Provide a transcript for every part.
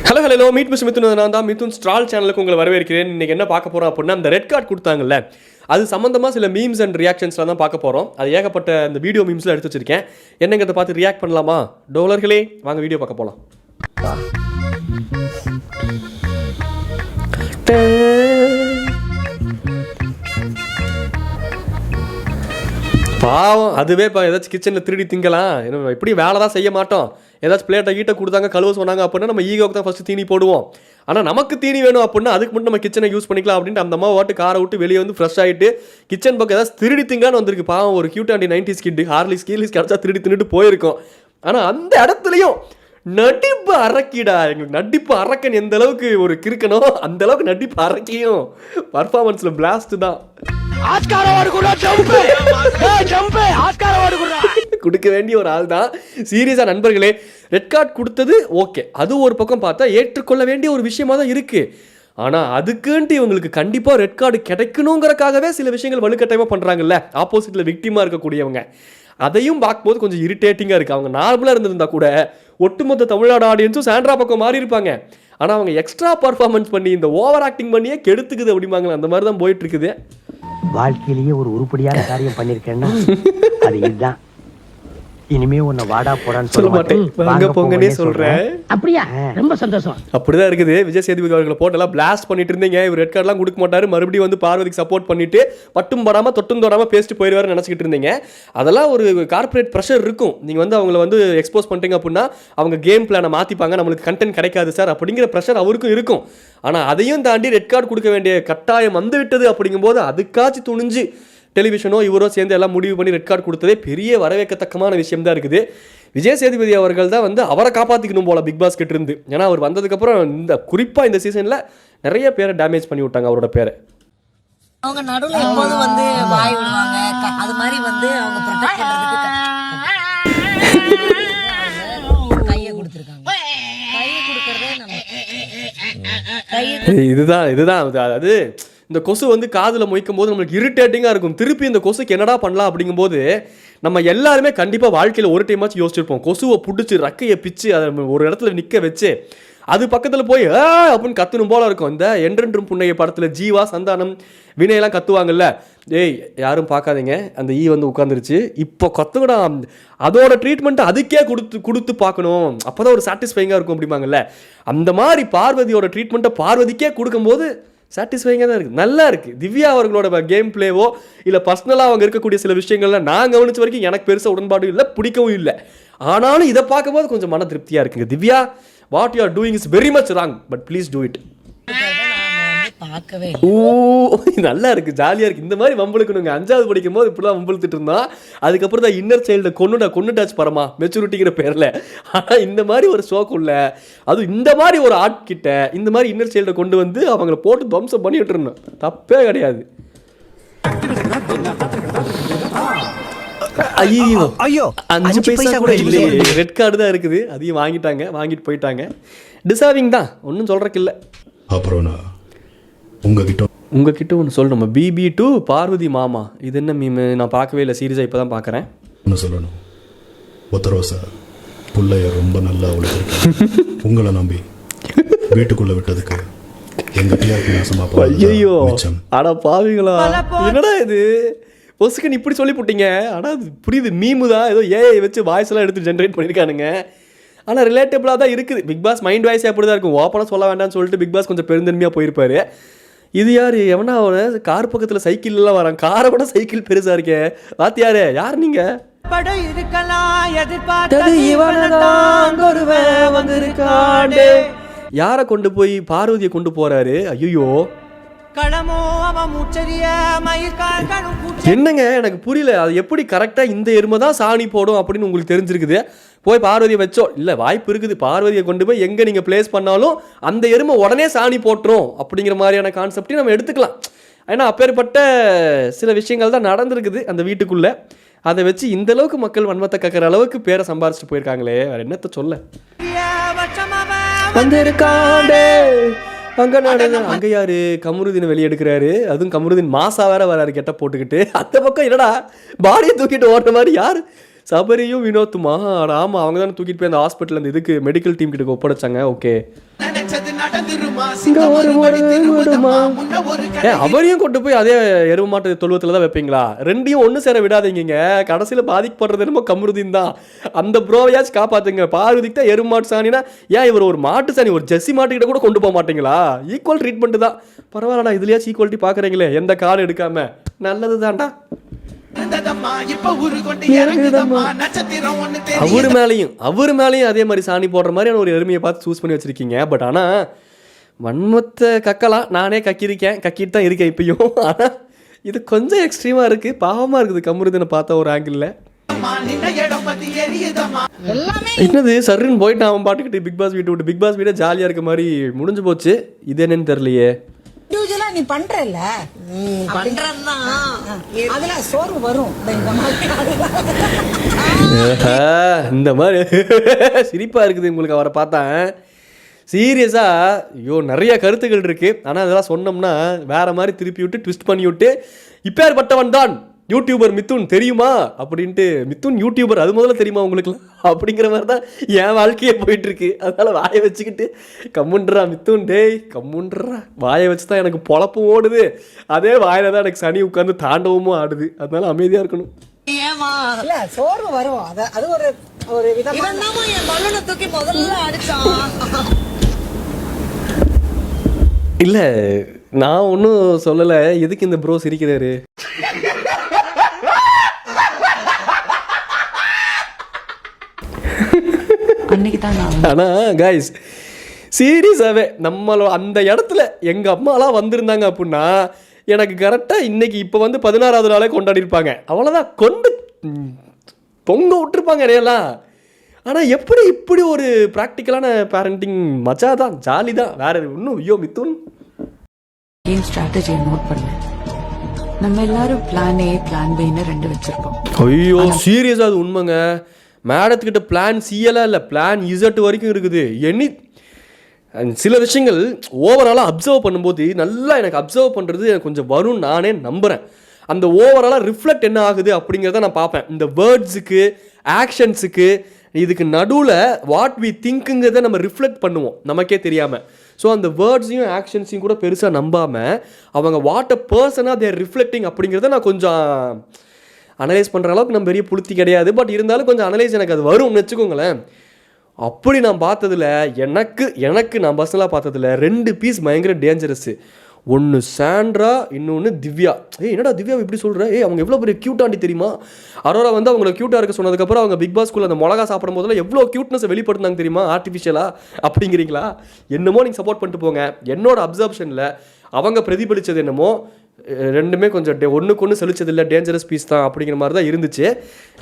Hello hello meet miss Mithun நான் தான் Mithun stroll சேனலுக்கு உங்களை வரவேற்கிறேன். இன்றைக்கி என்ன பார்க்க போகிறோம் அப்படின்னா, அந்த ரெட் கார்டு கொடுத்தாங்கல்ல, அது சம்மந்தமாக சில மீம்ஸ் அண்ட் ரியாக்ஷன்ஸ்லாம் தான் பார்க்க போகிறோம். அது ஏகப்பட்ட அந்த வீடியோ மீம்ஸில் எடுத்து வச்சிருக்கேன். என்னங்க அதை பார்த்து ரியாக்ட் பண்ணலாமா? டோலர்களே வாங்க வீடியோ பார்க்க போகலாம். பாவம், அதுவே இப்போ ஏதாச்சும் கிச்சனில் திருடி திங்கலாம், என்ன இப்படி வேலை தான் செய்ய மாட்டோம். ஏதாச்சும் பிளேட்டை கீட்டை கொடுத்தாங்க கழுவ சொன்னாங்க அப்படின்னா நம்ம ஈகோக்கு தான் ஃபஸ்ட்டு தீனி போடுவோம். ஆனால் நமக்கு தீனி வேணும் அப்படின்னா அதுக்கு மட்டும் நம்ம கிச்சனை யூஸ் பண்ணிக்கலாம் அப்படின்ட்டு அந்த அம்மா வாட்டு காரை விட்டு வெளியே வந்து ஃப்ரெஷ் ஆகிட்டு கிச்சன் பக்கம் ஏதாச்சும் திருடி திங்கலான்னு வந்திருக்கு. பாவம், ஒரு கியூட் ஆண்டி 90s கிட்டு ஹார்லிஸ் கீலிஸ் கிடச்சா திருடி தின்னுட்டு போயிருக்கோம். ஆனால் அந்த இடத்துலையும் நடிப்பு அரக்கிடா, எங்களுக்கு நடிப்பு அரக்கன் எந்த அளவுக்கு ஒரு கிறுக்கணும் அந்த அளவுக்கு நடிப்பு அரக்கியும் பர்ஃபார்மன்ஸில் பிளாஸ்ட் தான். கொடுக்க வேண்டிய ஒரு ஆள் தான். சீரியஸா நண்பர்களே, ரெட் கார்டு கொடுத்தது ஓகே, அது ஒரு பக்கம் பார்த்தா ஏற்றுக்கொள்ள வேண்டிய ஒரு விஷயமா தான் இருக்கு. ஆனால் அதுக்குன்ட்டு இவங்களுக்கு கண்டிப்பாக ரெட் கார்டு கிடைக்கணுங்கிறக்காகவே சில விஷயங்கள் வலுக்கட்டாயமாக பண்ணுறாங்கல்ல, ஆப்போசிட்டில் விக்டிமாக இருக்கக்கூடியவங்க. அதையும் பார்க்கும்போது கொஞ்சம் இரிட்டேட்டிங்காக இருக்குது. அவங்க நார்மலாக இருந்திருந்தா கூட ஒட்டுமொத்த தமிழ்நாடு ஆடியன்ஸும் சாண்ட்ரா பக்கம் மாறி இருப்பாங்க. ஆனால் அவங்க எக்ஸ்ட்ரா பர்ஃபார்மன்ஸ் பண்ணி இந்த ஓவர் ஆக்டிங் பண்ணியே கெடுத்துக்குது அப்படிம்பாங்களே, அந்த மாதிரி தான் போயிட்டு இருக்குது. வாழ்க்கையிலேயே ஒரு உருப்படியான காரியம் பண்ணிருக்கேன்னா அது இதுதான். இனிமே உன்னை வாடா போடான்னு சொல்ல மாட்டேன், வாங்க போங்கன்னே சொல்றேன். அப்படியா? ரொம்ப சந்தோஷம். அப்படிதான் இருக்குது. விஜய் சேதுபதி அவர்களை போட்டு எல்லாம் பிளாஸ்ட் பண்ணிட்டு இருந்தீங்க. இவர் ரெட் கார்டெலாம் கொடுக்க மாட்டாரு, மறுபடியும் வந்து பார்வதிக்கு சப்போர்ட் பண்ணிட்டு பட்டும் படாம தொட்டும் தொடாம பேசிட்டு போயிடுவாரு நினைச்சிட்டு இருந்தீங்க. அதெல்லாம் ஒரு கார்பரேட் ப்ரெஷர் இருக்கும். நீங்க வந்து அவங்களை வந்து எக்ஸ்போஸ் பண்ணிட்டீங்க அப்படின்னா அவங்க கேம் பிளானை மாத்திப்பாங்க, நம்மளுக்கு கண்டென்ட் கிடைக்காது சார் அப்படிங்கிற ப்ரெஷர் அவருக்கும் இருக்கும். ஆனா அதையும் தாண்டி ரெட் கார்டு கொடுக்க வேண்டிய கட்டாயம் வந்து விட்டது. அப்படிங்கும்போது அதுக்காச்சும் துணிஞ்சு டெலிவிஷனோ இவரோ சேர்ந்து எல்லாம் முடிவு பண்ணி ரெட் கார்டு கொடுத்ததே பெரிய வரவேற்கத்தக்கமான விஷயம் தான் இருக்குது. விஜய் சேதுபதி அவர்கள் தான் வந்து அவரை காப்பாற்றிக்கணும் போல பிக் பாஸ் கிட்ட இருந்து. ஏன்னா அவர் வந்ததுக்கப்புறம் இந்த குறிப்பாக இந்த சீசனில் நிறைய பேரை டேமேஜ் பண்ணி விட்டாங்க அவரோட பேரை. அவங்க நடுவுல எப்போதும் வந்து வாய் விடுவாங்க, அது மாதிரி வந்து அவங்க ப்ரொடெக்ட் பண்றதுக்கு கையை கொடுத்துருக்காங்க. கையை கொடுக்கறதே நம்ம இதுதான் அதாவது இந்த கொசு வந்து காதில் மொய்க்கும் போது நம்மளுக்கு இரிட்டேட்டிங்காக இருக்கும். திருப்பி இந்த கொசுக்கு என்னடா பண்ணலாம் அப்படிங்கும்போது நம்ம எல்லாருமே கண்டிப்பாக வாழ்க்கையில் ஒரு டைமாச்சும் யோசிச்சிருப்போம். கொசுவை பிடிச்சி ரக்கையை பிச்சு அதை ஒரு இடத்துல நிற்க வச்சு அது பக்கத்தில் போய் அப்படின்னு கத்தணும் போல இருக்கும். இந்த என்றென்றும் புண்ணைய படத்தில் ஜீவா சந்தானம் வினையெல்லாம் கத்துவாங்கல்ல, ஏய் யாரும் பார்க்காதீங்க அந்த ஈ வந்து உட்காந்துருச்சு இப்போ கத்துக்கடா, அதோட ட்ரீட்மெண்ட்டை அதுக்கே கொடுத்து பார்க்கணும், அப்போ தான் ஒரு சாட்டிஸ்ஃபைங்காக இருக்கும் அப்படிம்பாங்கல்ல. அந்த மாதிரி பார்வதியோட ட்ரீட்மெண்ட்டை பார்வதிக்கே கொடுக்கும்போது சாட்டிஸ்ஃபைங்காக தான் இருக்குது, நல்லா இருக்குது. திவ்யா அவர்களோட கேம் பிளேவோ இல்லை பர்சனலாக அவங்க இருக்கக்கூடிய சில விஷயங்கள்லாம் நான் கவனிச்ச வரைக்கும் எனக்கு பெருசாக உடன்பாடும் இல்லை, பிடிக்கவும் இல்லை. ஆனாலும் இதை பார்க்கும்போது கொஞ்சம் மன திருப்தியாக இருக்குங்க. Divya, what you are doing is very much wrong, but please do it. நல்லா இருக்கு, ஜாலியாக இருக்குது. இந்த மாதிரி வம்பளுக்குனுங்க. 5வது படிக்கும் போது இப்படிலாம் வம்பளுத்துட்டு இருந்தான். அதுக்கப்புறம் தான் இன்னர் சைல்டை கொண்டுட்டாச்சு பரமா மெச்சூரிட்டிங்கிற பேரில். ஆனால் இந்த மாதிரி ஒரு ஷோக்குள்ள அதுவும் இந்த மாதிரி ஒரு ஆட்கிட்ட இந்த மாதிரி இன்னர் சைல்டை கொண்டு வந்து அவங்கள போட்டு துவம்சம் பண்ணிட்டு இருந்தோம். தப்பே கிடையாது. ஐயோ 5 பைசா கூட இல்லையே, ரெட் கார்டு தான் இருக்குது, அதையும் வாங்கிட்டு போயிட்டாங்க. டிசர்விங் தான், ஒன்றும் சொல்றதுக்கு இல்லை. அப்புறம் உங்ககிட்ட ஒன்று சொல்லணும். பிபி டு பார்வதி மாமா, இது என்ன மீம்? நான் பார்க்கவே இல்லை, சீரியஸாக இப்போ தான் பார்க்குறேன். ஒன்று சொல்லணும், ஒத்தரோசா பிள்ளைய ரொம்ப நல்லா உழைச்சிருக்கேன். உங்களை நம்பி வீட்டுக்குள்ளே விட்டதுக்கு எங்கள் டிஆர்பி நாசமாக. ஐயோ அடா பாவீங்களா, என்னடா இது பொசுக்குன்னு இப்படி சொல்லி போட்டீங்க. ஆனால் அது புரியுது, மீமு தான், ஏதோ ஏஐ வச்சு வாய்ஸ் எல்லாம் எடுத்து ஜென்ரேட் பண்ணியிருக்கானுங்க. ஆனால் ரிலேட்டபிளாக தான் இருக்குது. பிக் பாஸ் மைண்ட் வாய்ஸே அப்படி தான் இருக்கும். ஓப்பனாக சொல்ல வேண்டாம்னு சொல்லிட்டு பிக் பாஸ் கொஞ்சம் பெருந்தன்மையாக போயிருப்பாரு. இது யார் எவனா அவனை கார் பக்கத்தில் சைக்கிள்லாம் வரான், காரை கூட சைக்கிள் பெருசாக இருக்கே, வாத்தியாரு யார் நீங்கள்? யாரை கொண்டு போய் பார்வதியை கொண்டு போறாரு? ஐயோ என்னங்க எனக்கு புரியல. அது எப்படி கரெக்டாக இந்த எருமை தான் சாணி போடும் அப்படின்னு உங்களுக்கு தெரிஞ்சிருக்குது? போய் பார்வதியை வச்சோ இல்லை, வாய்ப்பு இருக்குது பார்வதியை கொண்டு போய் எங்கே நீங்கள் பிளேஸ் பண்ணாலும் அந்த எருமை உடனே சாணி போட்டுரும் அப்படிங்கிற மாதிரியான கான்செப்டையும் நம்ம எடுத்துக்கலாம். ஏன்னா அப்பேற்பட்ட சில விஷயங்கள் தான் நடந்திருக்குது அந்த வீட்டுக்குள்ளே. அதை வச்சு இந்த அளவுக்கு மக்கள் வன்மத்தை கக்கிற அளவுக்கு பேரை சம்பாரிச்சுட்டு போயிருக்காங்களே, வேற என்னத்தை சொல்ல. அங்கே யாரு கமருதீனை வெளியெடுக்கிறாரு, அதுவும் கமருதீன் மாசா வேற வராரு கெட்ட போட்டுக்கிட்டு. அந்த பக்கம் என்னடா பாடியை தூக்கிட்டு ஓடுற மாதிரி யாரு சபரியும் வினோத்துமா ஆமாம் அவங்க தானே தூக்கிட்டு போய் அந்த ஹாஸ்பிட்டல் அந்த இதுக்கு மெடிக்கல் டீம் கிட்ட ஒப்படைச்சாங்க. ஓகே அவரையும் கொண்டு போய் அதே எருவு மாட்டு தொழுவத்தில் தான் வைப்பீங்களா? ரெண்டையும் ஒன்று சேர விடாதீங்க. கடைசியில் பாதிக்கப்படுறது என்னமோ கமருதீன் தான். அந்த ப்ரோவையாச்சும் காப்பாத்துங்க. பார்வதிக்கு தான் எருவு மாட்டு சாணினா ஏன் இவர் ஒரு மாட்டு சாணி ஒரு ஜெர்சி மாட்டுக்கிட்ட கூட கொண்டு போக மாட்டீங்களா? ஈக்குவல் ட்ரீட்மெண்ட் தான். பரவாயில்லடா இதுலயாச்சும் ஈக்குவாலிட்டி பார்க்குறீங்களே, எந்த கார்டு எடுக்காம நல்லது தான்டா. அவர் மேலேயும் அதே மாதிரி சாணி போடுற மாதிரியான ஒரு எருமையை பார்த்து சூஸ் பண்ணி வச்சிருக்கீங்க. பட் ஆனால் வன்மத்தை கக்கலாம், நானே கக்கிட்டு தான் இருக்கேன் இப்பயும். ஆனால் இது கொஞ்சம் எக்ஸ்ட்ரீமாக இருக்குது, பாவமாக இருக்குது கமருதீனை பார்த்தா ஒரு ஆங்கிளில். என்னது சர்ன்னு போயிட்டு அவன் பாட்டுக்கிட்டு பிக் பாஸ் வீட்டை விட்டு பிக் பாஸ் வீட்டை ஜாலியாக இருக்க மாதிரி முடிஞ்சு போச்சு. இது என்னன்னு தெரியலையே. நீ பண்றல பண்றேன்னா அதுல சோறு வரும். இந்த மாதிரி சிரிப்பா இருக்குது உங்களுக்கு அவரை பார்த்தா. சீரியஸா ஐயோ நிறைய கருத்துக்கள் இருக்கு. ஆனால் அதெல்லாம் சொன்னோம்னா வேற மாதிரி திருப்பி விட்டு ட்விஸ்ட் பண்ணி விட்டு இப்பேற்பட்டவன் தான் யூடியூபர் மித்துன் தெரியுமா அப்படின்ட்டு, மித்துன் யூடியூபர் அது முதல்ல தெரியுமா உங்களுக்குலாம் அப்படிங்கிற மாதிரி தான் என் வாழ்க்கையே போயிட்டு இருக்கு. அதனால வாயை வச்சுக்கிட்டு கம்முன்றா மித்துன், டேய் கம்முன்றா. வாயை வச்சு தான் எனக்கு பொழப்பும் ஓடுது, அதே வாயில தான் எனக்கு சனி உட்காந்து தாண்டவமும் ஆடுது. அதனால அமைதியா இருக்கணும். ஏமா இல்ல சோறு வரும். அது ஒரு விதமா இவன் தான் என் பலூனை தூக்கி முதல்ல அடிச்சான். இல்ல நான் ஒன்றும் சொல்லலை. எதுக்கு இந்த ப்ரோ சிரிக்கிறாரு? ஆனா கைஸ் சீரியஸாவே நம்மளோட அந்த இடத்துல எங்க அம்மாலாம் வந்திருந்தாங்க அப்படின்னா எனக்கு கரெக்டாக இன்னைக்கு இப்போ வந்து 16வது நாளே கொண்டாடி இருப்பாங்க. அவ்வளோதான், கொண்டு தொங்க விட்டுருப்பாங்க இடையெல்லாம். ஆனால் எப்படி இப்படி ஒரு ப்ராக்டிக்கலான பேரண்டிங் மச்சா தான், ஜாலி தான், வேற இன்னும். ஐயோ மித்துன் கேம் ஸ்ட்ராட்டஜியை நோட் பண்ணேன். நம்ம எல்லாரும் பிளான் ஏ பிளான் பின்னு 2 வச்சிருப்போம். ஐயோ சீரியஸாக அது உண்மைங்க. மேடத்துக்கிட்ட பிளான் சிஎல்லாம் இல்லை, பிளான் இசட் வரைக்கும் இருக்குது. சில விஷயங்கள் ஓவராலாக அப்சர்வ் பண்ணும்போது நல்லா எனக்கு அப்சர்வ் பண்ணுறது எனக்கு கொஞ்சம் வரும், நானே நம்புகிறேன். அந்த ஓவராலாக ரிஃப்ளெக்ட் என்ன ஆகுது அப்படிங்கிறத நான் பார்ப்பேன். இந்த வேர்ட்ஸுக்கு ஆக்ஷன்ஸுக்கு இதுக்கு நடுவில் வாட் வி திங்க்குங்கிறத நம்ம ரிஃப்ளெக்ட் பண்ணுவோம் நமக்கே தெரியாமல். ஸோ அந்த வேர்ட்ஸையும் ஆக்ஷன்ஸையும் கூட பெருசாக நம்பாமல் அவங்க வாட் அ பர்சனாக தேர் ரிஃப்ளெக்டிங் அப்படிங்கிறத நான் கொஞ்சம் அனலைஸ் பண்ணுற அளவுக்கு நம்ம பெரிய புளுத்தி கிடையாது. பட் இருந்தாலும் கொஞ்சம் அனலைஸ் எனக்கு அது வரும்னு வச்சுக்கோங்களேன். அப்படி நான் பார்த்ததில் எனக்கு நான் பர்சனலாக பார்த்ததில் 2 பீஸ் பயங்கர டேஞ்சரஸ்ஸு. ஒன்று சாண்ட்ரா, இன்னொன்று திவ்யா. என்னடா திவ்யா இப்படி சொல்கிற? அவங்க எவ்வளோ பெரிய க்யூட்டாண்டி தெரியுமா? அரோரா வந்து அவங்கள க்யூட்டாக இருக்க சொன்னதுக்கப்புறம் அவங்க பிக் பாஸ்குள்ள அந்த மிளகா சாப்பிடும் போதெல்லாம் எவ்வளோ க்யூட்னஸை வெளிப்படுத்தினாங்க தெரியுமா? ஆர்டிஃபிஷியலாக அப்படிங்கிறீங்களா? என்னமோ நீங்கள் சப்போர்ட் பண்ணிட்டு போங்க. என்னோட அப்சர்வேஷனில் அவங்க பிரதிபலித்தது என்னமோ ரெண்டுமே கொஞ்சம் ஒன்றுக்கு ஒன்று செலுச்சதில்லை, டேஞ்சரஸ் பீஸ் தான் அப்படிங்கிற மாதிரி தான் இருந்துச்சு.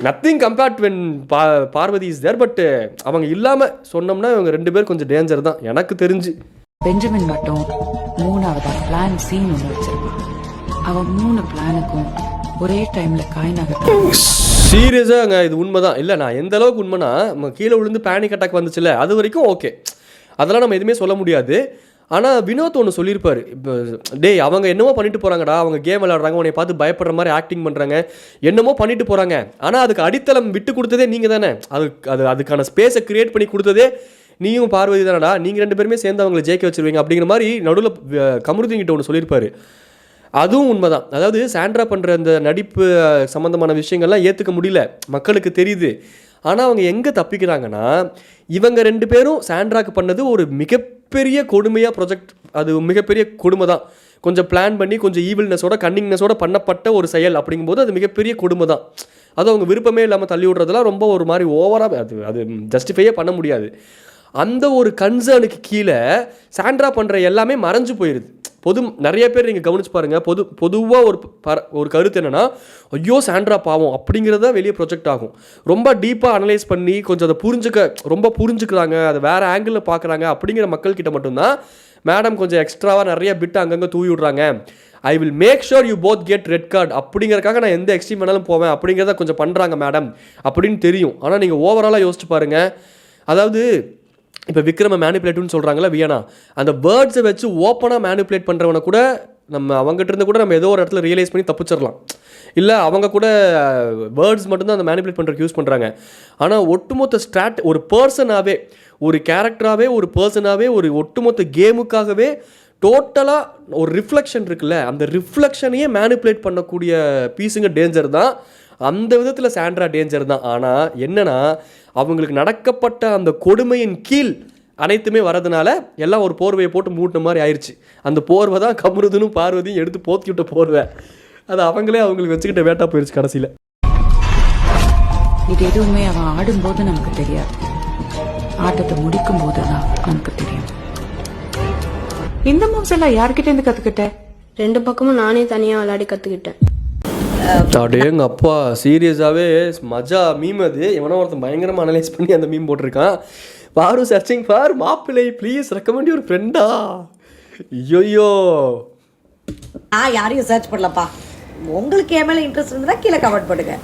Nothing compared when Parvathi is there. But அவங்க இல்லாமல் சொன்னோம்னா இவங்க 2 பேர் கொஞ்சம் டேஞ்சர் தான் எனக்கு தெரிஞ்சு. பெஞ்சமின் மட்டும் 3ஆவதா பிளான் சீன் ஒன்று வச்சிருப்பான். அவன் 3 பிளானுக்கும் ஒரே டைம்ல காய் நகர்த்தான். சீரியஸாங்க இது உண்மைதான். இல்லை நான் எந்த அளவுக்கு உண்மைனா கீழே விழுந்து பேனிக் அட்டாக் வந்துச்சுல்ல அது வரைக்கும் ஓகே, அதெல்லாம் நம்ம எதுவுமே சொல்ல முடியாது. ஆனால் வினோத் ஒன்று சொல்லியிருப்பார், இப்போ டேய் அவங்க என்னமோ பண்ணிட்டு போகிறாங்கடா, அவங்க கேம் விளையாடுறாங்க, உன்னை பார்த்து பயப்படுற மாதிரி ஆக்டிங் பண்ணுறாங்க, என்னமோ பண்ணிட்டு போகிறாங்க. ஆனால் அதுக்கு அடித்தளம் விட்டு கொடுத்ததே நீங்கள் தானே, அதுக்கான ஸ்பேஸை கிரியேட் பண்ணி கொடுத்ததே நீயும் பார்வதி தானடா, நீங்கள் 2 பேருமே சேர்ந்து அவங்களை ஜெயிக்க வச்சிருவீங்க அப்படிங்கிற மாதிரி நடுவில் கமருதீன்கிட்ட ஒன்று சொல்லியிருப்பாரு. அதுவும் உண்மைதான். அதாவது சாண்ட்ரா பண்ணுற அந்த நடிப்பு சம்மந்தமான விஷயங்கள்லாம் ஏற்றுக்க முடியல, மக்களுக்கு தெரியுது. ஆனால் அவங்க எங்கே தப்பிக்கிறாங்கன்னா இவங்க 2 பேரும் சாண்ட்ராக்கு பண்ணது ஒரு மிகப்பெரிய கொடுமையாக ப்ரொஜெக்ட், அது மிகப்பெரிய கொடுமை தான். கொஞ்சம் பிளான் பண்ணி கொஞ்சம் ஈவில்னஸோட கன்னிங்னஸோட பண்ணப்பட்ட ஒரு செயல் அப்படிங்கும்போது அது மிகப்பெரிய கொடுமை தான். அது அவங்க விருப்பமே இல்லாமல் தள்ளி விடுறதுலாம் ரொம்ப ஒரு மாதிரி ஓவராக அது ஜஸ்டிஃபையே பண்ண முடியாது. அந்த ஒரு கன்சர்னுக்கு கீழே சாண்ட்ரா பண்ணுற எல்லாமே மறைஞ்சு போயிடுது. நிறைய பேர் நீங்கள் கவனிச்சு பாருங்கள், பொதுவாக ஒரு கருத்து என்னென்னா ஐயோ சாண்ட்ரா பாவம் அப்படிங்கிறத வெளியே ப்ரொஜெக்ட் ஆகும். ரொம்ப டீப்பாக அனலைஸ் பண்ணி கொஞ்சம் அதை ரொம்ப புரிஞ்சுக்கிறாங்க, அதை வேறு ஆங்கிளில் பார்க்குறாங்க அப்படிங்கிற மக்கள்கிட்ட மட்டும்தான் மேடம் கொஞ்சம் எக்ஸ்ட்ராவாக நிறைய பிட்டு அங்கங்கே தூவி விட்றாங்க. I will make sure you both get red card அப்படிங்கிறதுக்காக நான் எந்த எக்ஸ்ட்ரீம் வேணாலும் போவேன் அப்படிங்கிறத கொஞ்சம் பண்ணுறாங்க மேடம் அப்படின்னு தெரியும். ஆனால் நீங்கள் ஓவராலாக யோசிச்சு பாருங்கள். அதாவது இப்போ விக்ரம மேனிப்புலேட்டிவ்னு சொல்கிறாங்களா வியனா, அந்த வேர்ட்ஸை வச்சு ஓப்பனாக மேனிப்புலேட் பண்ணுறவனை கூட நம்ம அவங்ககிட்ட இருந்து கூட நம்ம ஏதோ ஒரு இடத்துல ரியலைஸ் பண்ணி தப்பிச்சிடலாம். இல்லை அவங்க கூட வேர்ட்ஸ் மட்டும்தான் அந்த மேனிபுலேட் பண்ணுறதுக்கு யூஸ் பண்ணுறாங்க. ஆனால் ஒட்டுமொத்த ஒரு பர்சனாகவே, ஒரு கேரக்டராகவே, ஒரு பர்சனாகவே, ஒரு ஒட்டுமொத்த கேமுக்காகவே டோட்டலாக ஒரு ரிஃப்ளெக்ஷன் இருக்குல்ல, அந்த ரிஃப்ளெக்ஷனையே மேனிபுலேட் பண்ணக்கூடிய பீஸுங்க டேஞ்சர் தான். அந்த விதத்தில் சாண்ட்ரா டேஞ்சர் தான். ஆனால் என்னன்னா, அவங்களுக்கு நடக்கப்பட்ட அந்த கொடுமையின் கீழ் அனைத்துமே வரதுனால எல்லாம் ஒரு போர்வையை போட்டு மூட்டின மாதிரி ஆயிடுச்சு. அந்த போர்வை தான் கமருதுன்னு பார்வதியும் எடுத்து போத்தி விட்ட போர்வை. அது அவங்களே அவங்களுக்கு வச்சுக்கிட்ட வேட்டா போயிடுச்சு கடைசியில். இது எதுவுமே அவன் ஆடும்போது நமக்கு தெரியாது, ஆட்டத்தை முடிக்கும் போதுதான் நமக்கு தெரியும். இந்த மூவ்ஸ் எல்லாம் யார்கிட்ட இருந்து கத்துக்கிட்ட? 2 பக்கமும் நானே தனியா விளையாடி கத்துக்கிட்டேன். எங்க அப்பா சீரியஸாகவே மஜா மீம் அது. எவனோ ஒருத்தன் பயங்கரமாக அனலைஸ் பண்ணி அந்த மீம் போட்டிருக்கான். பாரு சர்ச்சிங் ஃபார் மாப்பிள்ளை ப்ளீஸ் ரெக்கமெண்ட் யுவர் ஃப்ரெண்டா. ஐயோ நான் யாரையும் சர்ச் பண்ணலப்பா. உங்களுக்கு என் மேல இன்ட்ரெஸ்ட் இருந்தா கீழே கமெண்ட் பண்ணுங்க.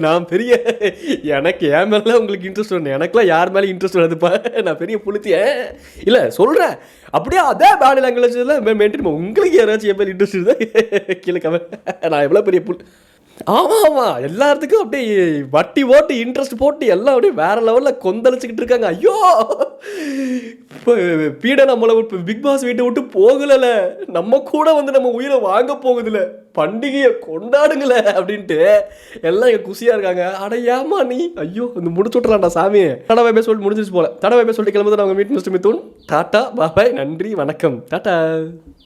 நான் பெரிய எனக்கு என் மேலே உங்களுக்கு இன்ட்ரெஸ்ட் வரணும், எனக்குலாம் யார் மேலே இன்ட்ரெஸ்ட் வருதுப்பா. நான் பெரிய புளுத்தியேன் இல்லை சொல்கிறேன். அப்படியே அதே பாடி லாங்குவேஜில் மெயின்டைன் பண்ண. உங்களுக்கு யாராச்சும் என் மேலே இன்ட்ரெஸ்ட் இருந்தால் கீழே கமெண்ட். நான் எவ்வளோ பெரிய ஆமாம் ஆமாம் எல்லாத்துக்கும் அப்படியே வட்டி ஓட்டு இன்ட்ரெஸ்ட் போட்டு எல்லாம் அப்படியே வேற லெவலில் கொந்தளிச்சுக்கிட்டு இருக்காங்க. ஐயோ இப்போ பீடை நம்மளை பிக் பாஸ் வீட்டை விட்டு போகலை, நம்ம கூட வந்து நம்ம உயிரை வாங்க போகுதுல, பண்டிகையை கொண்டாடுங்களே அப்படின்ட்டு எல்லாம் இங்கே குசியாக இருக்காங்க. அட ஏமா நீ ஐயோ இந்த முடிச்சு விட்றலாம்டா சாமி. தடவை போய் சொல்லிட்டு முடிஞ்சிச்சு போல. தடவை போய் சொல்லிட்டு கிளம்புது. அவங்க மீட் மிஸ்டர் மிதுன். டாட்டா பாபாய், நன்றி வணக்கம், டாட்டா.